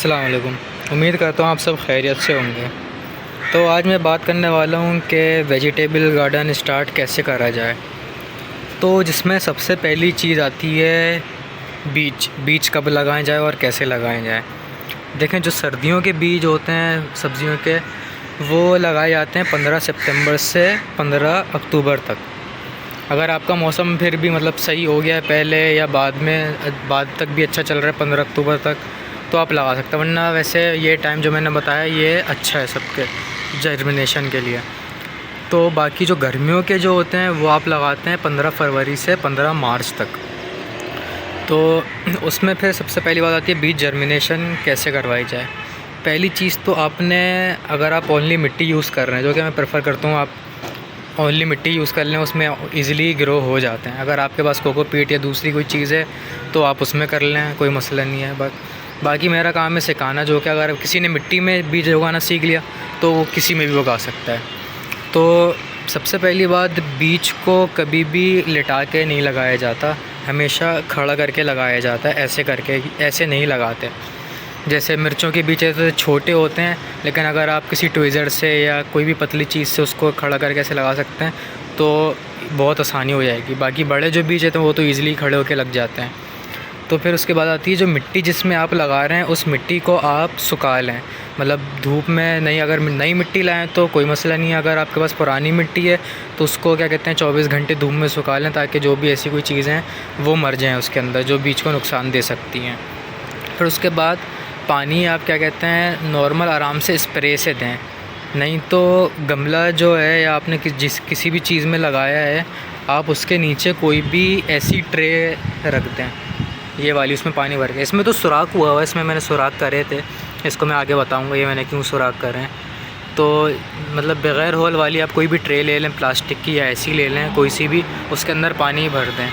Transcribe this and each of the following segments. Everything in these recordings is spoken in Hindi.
अस्सलाम वालेकुम। उम्मीद करता हूँ आप सब खैरियत से होंगे। तो आज मैं बात करने वाला हूँ कि वेजिटेबल गार्डन स्टार्ट कैसे करा जाए। तो जिसमें सबसे पहली चीज़ आती है बीज कब लगाए जाए और कैसे लगाए जाए। देखें, जो सर्दियों के बीज होते हैं सब्ज़ियों के, वो लगाए जाते हैं 15 सितंबर से 15 अक्टूबर तक। अगर आपका मौसम फिर भी सही हो गया है पहले या बाद तक भी अच्छा चल रहा है 15 अक्टूबर तक, तो आप लगा सकते हैं। वरना वैसे ये टाइम जो मैंने बताया ये अच्छा है सबके जर्मिनेशन के लिए। तो बाकी जो गर्मियों के जो होते हैं वो आप लगाते हैं 15 फरवरी से 15 मार्च तक। तो उसमें फिर सबसे पहली बात आती है बीज जर्मिनेशन कैसे करवाई जाए। पहली चीज़ तो आपने, अगर आप ओनली मिट्टी यूज़ कर रहे हैं, जो कि मैं प्रेफर करता हूँ आप ओनली मिट्टी यूज़ कर लें, उसमें ईज़िली ग्रो हो जाते हैं। अगर आपके पास कोकोपीट या दूसरी कोई चीज़ है तो आप उसमें कर लें, कोई मसला नहीं है। बाकी मेरा काम है सिखाना, जो कि अगर किसी ने मिट्टी में बीज उगाना सीख लिया तो वो किसी में भी उगा सकता है। तो सबसे पहली बात, बीज को कभी भी लिटा के नहीं लगाया जाता, हमेशा खड़ा करके लगाया जाता है। ऐसे करके, ऐसे नहीं लगाते। जैसे मिर्चों के बीज तो छोटे होते हैं, लेकिन अगर आप किसी ट्विज़र से या कोई भी पतली चीज़ से उसको खड़ा करके ऐसे लगा सकते हैं तो बहुत आसानी हो जाएगी। बाकी बड़े जो बीज हैं तो वो तो ईज़िली खड़े होकर लग जाते हैं। तो फिर उसके बाद आती है जो मिट्टी जिसमें आप लगा रहे हैं, उस मिट्टी को आप सुखा लें। धूप में नहीं, अगर नई मिट्टी लाएँ तो कोई मसला नहीं है। अगर आपके पास पुरानी मिट्टी है तो उसको 24 घंटे धूप में सुखा लें, ताकि जो भी ऐसी कोई चीज़ें हैं वो मर जाएँ उसके अंदर, जो बीज को नुकसान दे सकती हैं। फिर उसके बाद पानी आप नॉर्मल आराम से स्प्रे से दें। नहीं तो गमला जो है या आपने किसी भी चीज़ में लगाया है, आप उसके नीचे कोई भी ऐसी ट्रे रख दें, ये वाली, उसमें पानी भर के। इसमें तो सुराख हुआ हुआ है, इसमें मैंने सुराख करे थे, इसको मैं आगे बताऊंगा ये मैंने क्यों सुराख करे हैं। तो बग़ैर होल वाली आप कोई भी ट्रे ले लें, प्लास्टिक की या ऐसी ले लें कोई सी भी, उसके अंदर पानी भर दें।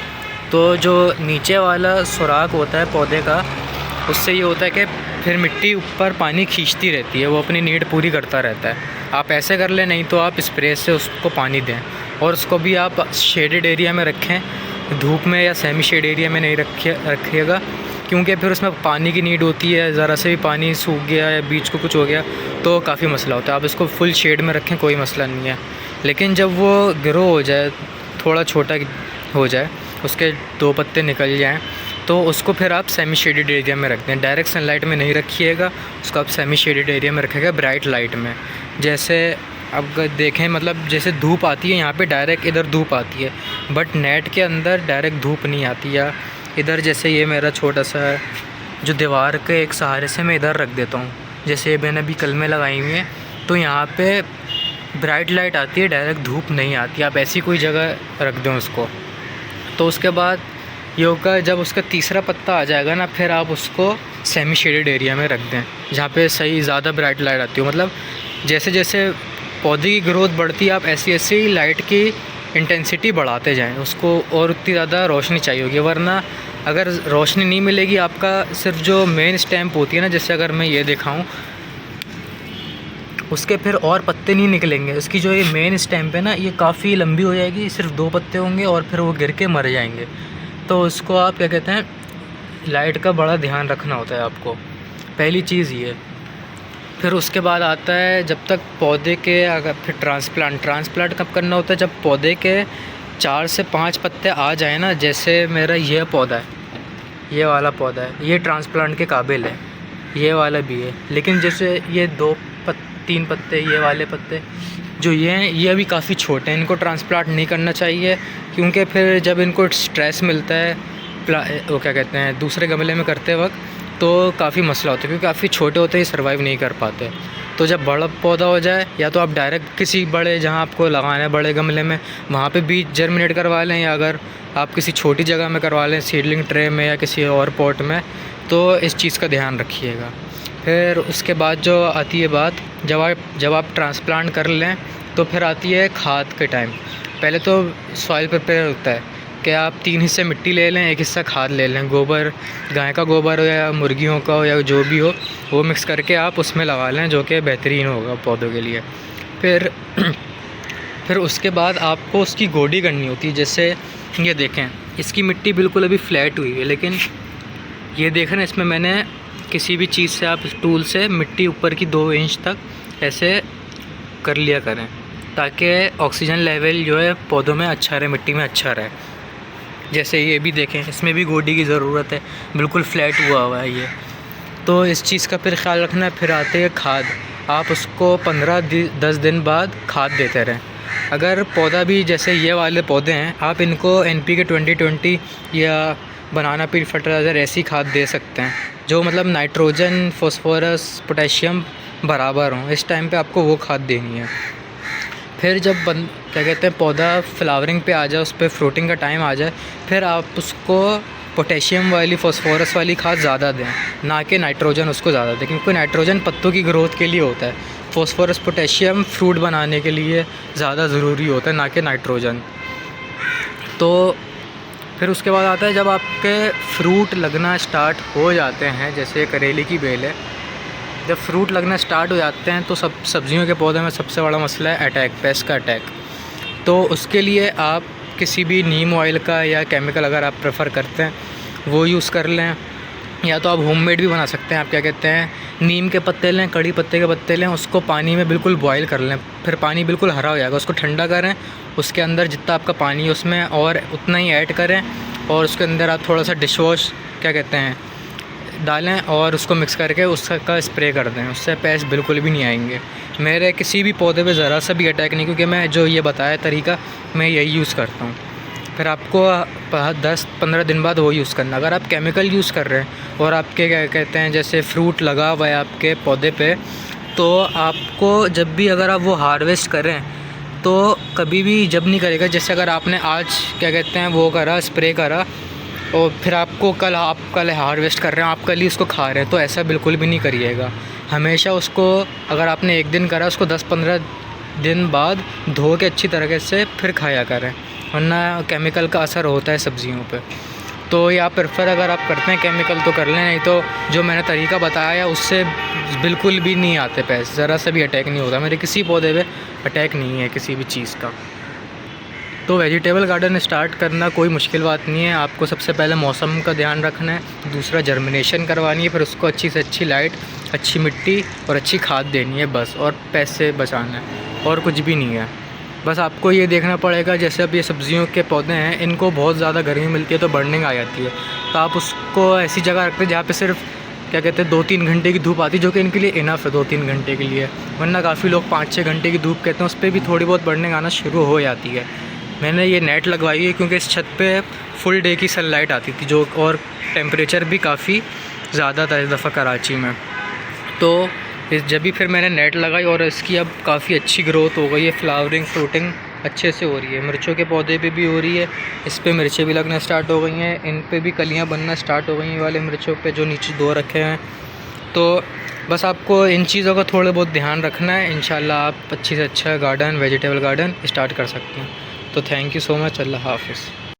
तो जो नीचे वाला सुराख होता है पौधे का, उससे ये होता है कि फिर मिट्टी ऊपर पानी खींचती रहती है, वो अपनी नीड पूरी करता रहता है। आप ऐसे कर लें, नहीं तो आप स्प्रे से उसको पानी दें। और उसको भी आप शेडेड एरिया में रखें, धूप में या सेमी शेड एरिया में नहीं रखिएगा, क्योंकि फिर उसमें पानी की नीड होती है। ज़रा से भी पानी सूख गया या बीज को कुछ हो गया तो काफ़ी मसला होता है। आप इसको फुल शेड में रखें, कोई मसला नहीं है। लेकिन जब वो ग्रो हो जाए, थोड़ा छोटा हो जाए, उसके 2 पत्ते निकल जाएँ, तो उसको फिर आप सेमी शेडेड एरिया में रख दें। डायरेक्ट सनलाइट में नहीं रखिएगा, उसको आप सेमी शेडेड एरिया में रखिएगा, ब्राइट लाइट में। जैसे अब देखें, जैसे धूप आती है यहाँ पे, डायरेक्ट इधर धूप आती है, बट नेट के अंदर डायरेक्ट धूप नहीं आती। या इधर जैसे ये मेरा छोटा सा जो दीवार के एक सहारे से मैं इधर रख देता हूँ, जैसे ये मैंने अभी कलमें लगाई हुई हैं, तो यहाँ पे ब्राइट लाइट आती है, डायरेक्ट धूप नहीं आती। आप ऐसी कोई जगह रख दें उसको। तो उसके बाद ये होगा, जब उसका तीसरा पत्ता आ जाएगा ना, फिर आप उसको सेमी शेडेड एरिया में रख दें, जहाँ पे सही ज़्यादा ब्राइट लाइट आती हो। जैसे जैसे पौधे की ग्रोथ बढ़ती है, आप ऐसी ऐसी लाइट की इंटेंसिटी बढ़ाते जाएं उसको, और उतनी ज़्यादा रोशनी चाहिए होगी। वरना अगर रोशनी नहीं मिलेगी, आपका सिर्फ जो मेन स्टैम्प होती है ना, जैसे अगर मैं ये दिखाऊं, उसके फिर और पत्ते नहीं निकलेंगे। उसकी जो ये मेन स्टैम्प है ना, ये काफ़ी लंबी हो जाएगी, सिर्फ 2 पत्ते होंगे और फिर वो गिर के मर जाएंगे। तो उसको आप लाइट का बड़ा ध्यान रखना होता है आपको, पहली चीज़ ये। फिर उसके बाद आता है, जब तक पौधे के, अगर फिर ट्रांसप्लांट कब करना होता है, जब पौधे के 4 से 5 पत्ते आ जाए ना। जैसे मेरा ये पौधा है, ये वाला पौधा है, ये ट्रांसप्लांट के काबिल है, ये वाला भी है। लेकिन जैसे ये 3 पत्ते, ये वाले पत्ते जो ये हैं, ये अभी काफ़ी छोटे हैं, इनको ट्रांसप्लांट नहीं करना चाहिए, क्योंकि फिर जब इनको स्ट्रेस मिलता है दूसरे गमले में करते वक्त, तो काफ़ी मसला होता है, क्योंकि काफ़ी छोटे होते ही सर्वाइव नहीं कर पाते। तो जब बड़ा पौधा हो जाए, या तो आप डायरेक्ट किसी बड़े, जहाँ आपको लगाना है बड़े गमले में, वहाँ पे बीज जर्मिनेट करवा लें, या अगर आप किसी छोटी जगह में करवा लें, सीडलिंग ट्रे में या किसी और पॉट में, तो इस चीज़ का ध्यान रखिएगा। फिर उसके बाद जो आती है बात, जब आप ट्रांसप्लांट कर लें, तो फिर आती है खाद के टाइम। पहले तो सॉइल प्रिपेयर होता है कि आप 3 हिस्से मिट्टी ले लें, 1 हिस्सा खाद ले लें, गोबर, गाय का गोबर हो या मुर्गियों का हो या जो भी हो, वो मिक्स करके आप उसमें लगा लें, जो कि बेहतरीन होगा पौधों के लिए। फिर उसके बाद आपको उसकी गोडी करनी होती है। जैसे ये देखें, इसकी मिट्टी बिल्कुल अभी फ्लैट हुई है, लेकिन ये देखें ना, इसमें मैंने किसी भी चीज़ से आप टूल से मिट्टी ऊपर की 2 इंच तक ऐसे कर लिया करें, ताकि ऑक्सीजन लेवल जो है पौधों में अच्छा रहे, मिट्टी में अच्छा रहे। जैसे ये भी देखें, इसमें भी गोडी की ज़रूरत है, बिल्कुल फ्लैट हुआ है ये। तो इस चीज़ का फिर ख्याल रखना है। फिर आते हैं खाद, आप उसको 15-10 दिन बाद खाद देते रहें। अगर पौधा भी जैसे ये वाले पौधे हैं, आप इनको NPK 20-20 या बनाना पील फर्टिलाइज़र ऐसी खाद दे सकते हैं जो मतलब नाइट्रोजन, फॉस्फोरस, पोटेशियम बराबर हों। इस टाइम पे आपको वो खाद देनी है। फिर जब क्या कहते हैं पौधा फ्लावरिंग पे आ जाए, उस पर फ्रूटिंग का टाइम आ जाए, फिर आप उसको पोटेशियम वाली, फॉस्फोरस वाली खाद ज़्यादा दें, ना कि नाइट्रोजन उसको ज़्यादा दें, क्योंकि नाइट्रोजन पत्तों की ग्रोथ के लिए होता है, फॉस्फोरस पोटेशियम फ्रूट बनाने के लिए ज़्यादा ज़रूरी होता है, ना कि नाइट्रोजन। तो फिर उसके बाद आता है जब आपके फ्रूट लगना स्टार्ट हो जाते हैं, जैसे करेले की बेल है, जब फ्रूट लगना स्टार्ट हो जाते हैं तो सब्जियों के पौधे में सबसे बड़ा मसला है अटैक, पेस्ट का अटैक। तो उसके लिए आप किसी भी नीम ऑयल का या केमिकल अगर आप प्रेफर करते हैं वो यूज़ कर लें, या तो आप होममेड भी बना सकते हैं। आप क्या कहते हैं, नीम के पत्ते लें, कड़ी पत्ते के पत्ते लें, उसको पानी में बिल्कुल बॉयल कर लें, फिर पानी बिल्कुल हरा हो जाएगा, उसको ठंडा करें, उसके अंदर जितना आपका पानी है उसमें और उतना ही ऐड करें, और उसके अंदर आप थोड़ा सा डिश वॉश क्या कहते हैं डालें और उसको मिक्स करके उसका स्प्रे कर दें। उससे पेस्ट बिल्कुल भी नहीं आएंगे। मेरे किसी भी पौधे पे ज़रा सा भी अटैक नहीं, क्योंकि मैं जो ये बताया तरीका मैं यही यूज़ करता हूँ। फिर आपको 10-15 दिन बाद वो यूज़ करना। अगर आप केमिकल यूज़ कर रहे हैं और आपके क्या कहते हैं जैसे फ्रूट लगा हुआ है आपके पौधे पे, तो आपको जब भी अगर आप वो हार्वेस्ट करें तो कभी भी जब नहीं करेगा, जैसे अगर आपने आज क्या कहते हैं वो करा, स्प्रे करा, और फिर आपको कल हार्वेस्ट कर रहे हैं, आप कल ही उसको खा रहे हैं, तो ऐसा बिल्कुल भी नहीं करिएगा। हमेशा उसको अगर आपने एक दिन करा, उसको 10-15 दिन बाद धो के अच्छी तरीके से फिर खाया करें, वरना केमिकल का असर होता है सब्जियों पे। तो या प्रेफर अगर आप करते हैं केमिकल तो कर लें, नहीं तो जो मैंने तरीका बताया उससे बिल्कुल भी नहीं आते पेस्ट, ज़रा सा भी अटैक नहीं होता। मेरे किसी पौधे पे अटैक नहीं है किसी भी चीज़ का। तो वेजिटेबल गार्डन स्टार्ट करना कोई मुश्किल बात नहीं है। आपको सबसे पहले मौसम का ध्यान रखना है, दूसरा जर्मिनेशन करवानी है, फिर उसको अच्छी से अच्छी लाइट, अच्छी मिट्टी और अच्छी खाद देनी है बस, और पैसे बचाना है, और कुछ भी नहीं है। बस आपको ये देखना पड़ेगा, जैसे अब ये सब्जियों के पौधे हैं, इनको बहुत ज़्यादा गर्मी मिलती है तो बर्निंग आ जाती है, तो आप उसको ऐसी जगह रखते हैं जहाँ पे सिर्फ क्या कहते हैं 2-3 घंटे की धूप आती है, जो कि इनके लिए इनफ है 2-3 घंटे के लिए। वरना काफ़ी लोग 5-6 घंटे की धूप कहते हैं, उस पर भी थोड़ी बहुत बर्निंग आना शुरू हो जाती है। मैंने ये नेट लगवाई है क्योंकि इस छत पे फुल डे की सनलाइट आती थी, जो और टेम्परेचर भी काफ़ी ज़्यादा था इस दफ़ा कराची में। तो जब भी फिर मैंने नेट लगाई और इसकी अब काफ़ी अच्छी ग्रोथ हो गई है, फ्लावरिंग फ्रूटिंग अच्छे से हो रही है। मिर्चों के पौधे पे भी हो रही है, इस पे मिर्चें भी लगना स्टार्ट हो गई हैं, इन पे भी कलियां बनना स्टार्ट हो गई हैं वाले मिर्चों पे जो नीचे 2 रखे हैं। तो बस आपको इन चीज़ों का थोड़ा बहुत ध्यान रखना है, इंशाल्लाह आप अच्छी से अच्छा गार्डन, वेजिटेबल गार्डन स्टार्ट कर सकते हैं। तो थैंक यू सो मच, अल्लाह हाफ़िज़।